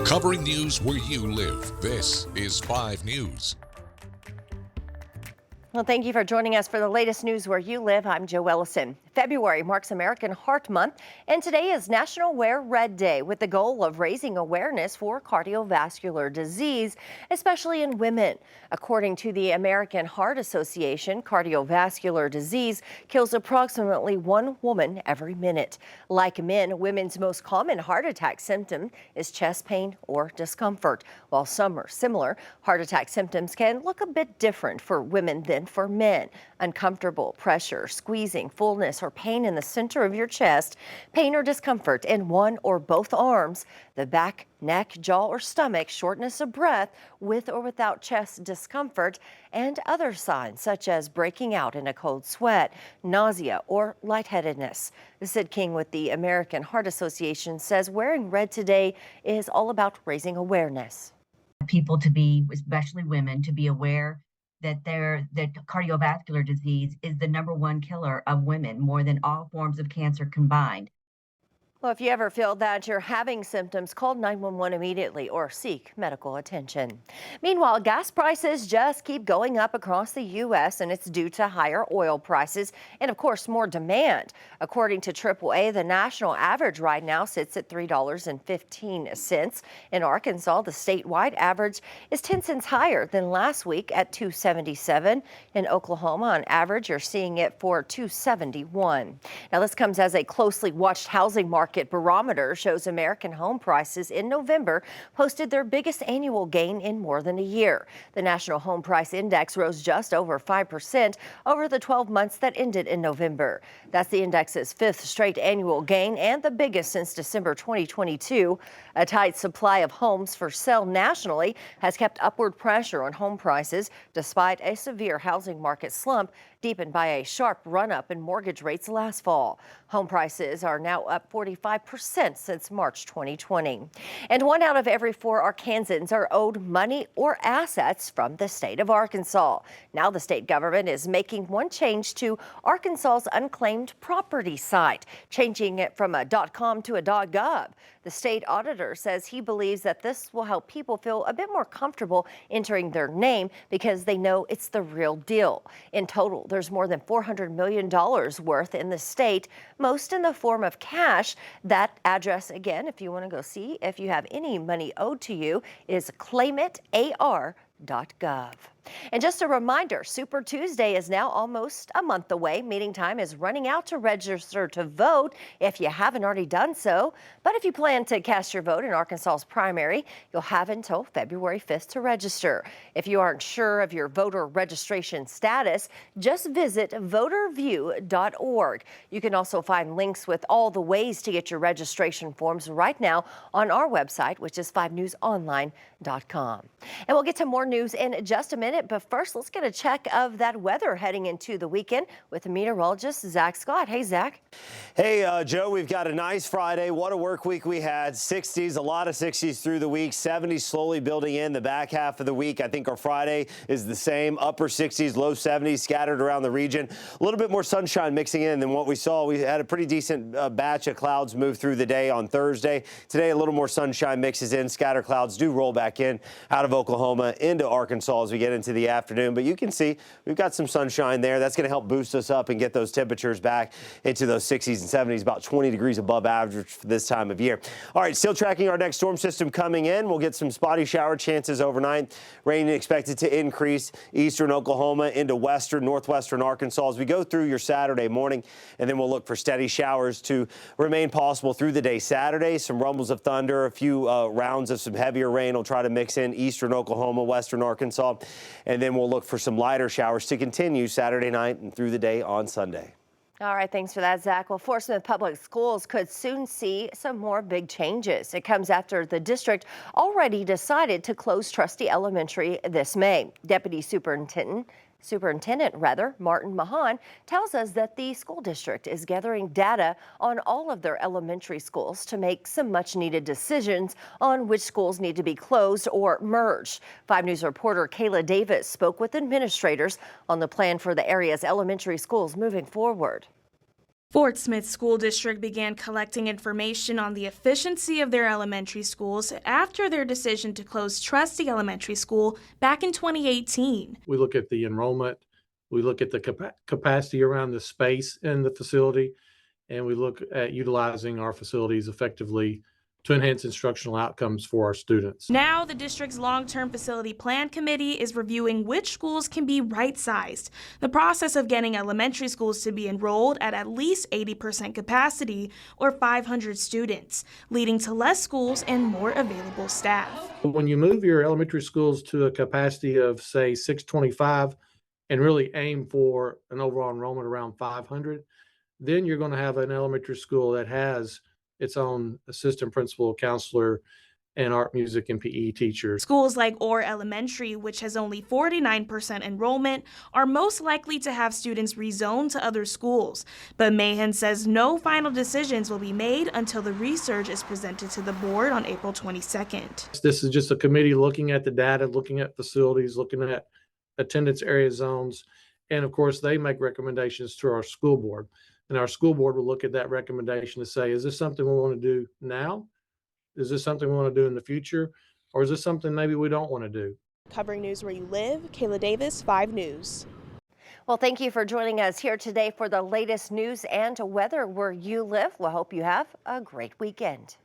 Covering news where you live, this is 5 News. Well, thank you for joining us for the latest news where you live. I'm Joe Ellison. February marks American Heart Month, and today is National Wear Red Day with the goal of raising awareness for cardiovascular disease, especially in women. According to the American Heart Association, cardiovascular disease kills approximately 1 woman every minute. Like men, women's most common heart attack symptom is chest pain or discomfort. While some are similar, heart attack symptoms can look a bit different for women than for men. Uncomfortable pressure, squeezing, fullness, or pain in the center of your chest, pain or discomfort in one or both arms, the back, neck, jaw, or stomach, shortness of breath with or without chest discomfort, and other signs such as breaking out in a cold sweat, nausea, or lightheadedness. Sid King with the American Heart Association says wearing red today is all about raising awareness. People to be, especially women, to be aware that cardiovascular disease is the #1 killer of women, more than all forms of cancer combined. Well, if you ever feel that you're having symptoms, call 911 immediately or seek medical attention. Meanwhile, gas prices just keep going up across the U.S., and it's due to higher oil prices and, of course, more demand. According to AAA, the national average right now sits at $3.15. In Arkansas, the statewide average is 10 cents higher than last week at $2.77. In Oklahoma, on average, you're seeing it for $2.71. Now, this comes as a closely watched housing market barometer shows American home prices in November posted their biggest annual gain in more than a year. The National Home Price Index rose just over 5% over the 12 months that ended in November. That's the index's 5th straight annual gain and the biggest since December 2022. A tight supply of homes for sale nationally has kept upward pressure on home prices despite a severe housing market slump deepened by a sharp run-up in mortgage rates last fall. Home prices are now up 45% since March 2020. And 1 out of every 4 Arkansans are owed money or assets from the state of Arkansas. Now the state government is making one change to Arkansas's unclaimed property site, changing it from a .com to a .gov. The state auditor says he believes that this will help people feel a bit more comfortable entering their name because they know it's the real deal. In total, there's more than $400 million worth in the state, most in the form of cash. That address, again, if you want to go see if you have any money owed to you, is claimitar.gov. And just a reminder, Super Tuesday is now almost a month away. Meeting time is running out to register to vote if you haven't already done so. But if you plan to cast your vote in Arkansas's primary, you'll have until February 5th to register. If you aren't sure of your voter registration status, just visit voterview.org. You can also find links with all the ways to get your registration forms right now on our website, which is 5newsonline.com. And we'll get to more news in just a minute. But first, let's get a check of that weather heading into the weekend with meteorologist Zach Scott. Hey, Zach. Hey, Joe, we've got a nice Friday. What a work week we had. 60s, a lot of 60s through the week. 70s slowly building in the back half of the week. I think our Friday is the same. Upper 60s, low 70s scattered around the region. A little bit more sunshine mixing in than what we saw. We had a pretty decent batch of clouds move through the day on Thursday. Today, a little more sunshine mixes in. Scatter clouds do roll back in out of Oklahoma into Arkansas as we get into the afternoon. But you can see we've got some sunshine there. That's going to help boost us up and get those temperatures back into those 60s and 70s, about 20 degrees above average for this time of year. All right, still tracking our next storm system coming in. We'll get some spotty shower chances overnight. Rain expected to increase eastern Oklahoma into western, northwestern Arkansas as we go through your Saturday morning. And then we'll look for steady showers to remain possible through the day Saturday. Some rumbles of thunder, a few rounds of some heavier rain will try to mix in eastern Oklahoma, western Arkansas. And then we'll look for some lighter showers to continue Saturday night and through the day on Sunday. All right, thanks for that, Zach. Well, Fort Smith Public Schools could soon see some more big changes. It comes after the district already decided to close Trusty Elementary this May. Deputy Superintendent Martin Mahan tells us that the school district is gathering data on all of their elementary schools to make some much needed decisions on which schools need to be closed or merged. 5 News reporter Kayla Davis spoke with administrators on the plan for the area's elementary schools moving forward. Fort Smith School District began collecting information on the efficiency of their elementary schools after their decision to close Trustee Elementary School back in 2018. We look at the enrollment, we look at the capacity around the space in the facility, and we look at utilizing our facilities effectively to enhance instructional outcomes for our students. Now, the district's long-term facility plan committee is reviewing which schools can be right-sized. The process of getting elementary schools to be enrolled at least 80% capacity, or 500 students, leading to less schools and more available staff. When you move your elementary schools to a capacity of, say, 625 and really aim for an overall enrollment around 500, then you're going to have an elementary school that has its own assistant principal, counselor, and art, music, and PE teachers. Schools like Orr Elementary, which has only 49% enrollment, are most likely to have students rezoned to other schools. But Mahan says no final decisions will be made until the research is presented to the board on April 22nd. This is just a committee looking at the data, looking at facilities, looking at attendance area zones, and of course, they make recommendations to our school board. And our school board will look at that recommendation to say, is this something we want to do now? Is this something we want to do in the future? Or is this something maybe we don't want to do? Covering news where you live, Kayla Davis, 5 News. Well, thank you for joining us here today for the latest news and weather where you live. We hope you have a great weekend.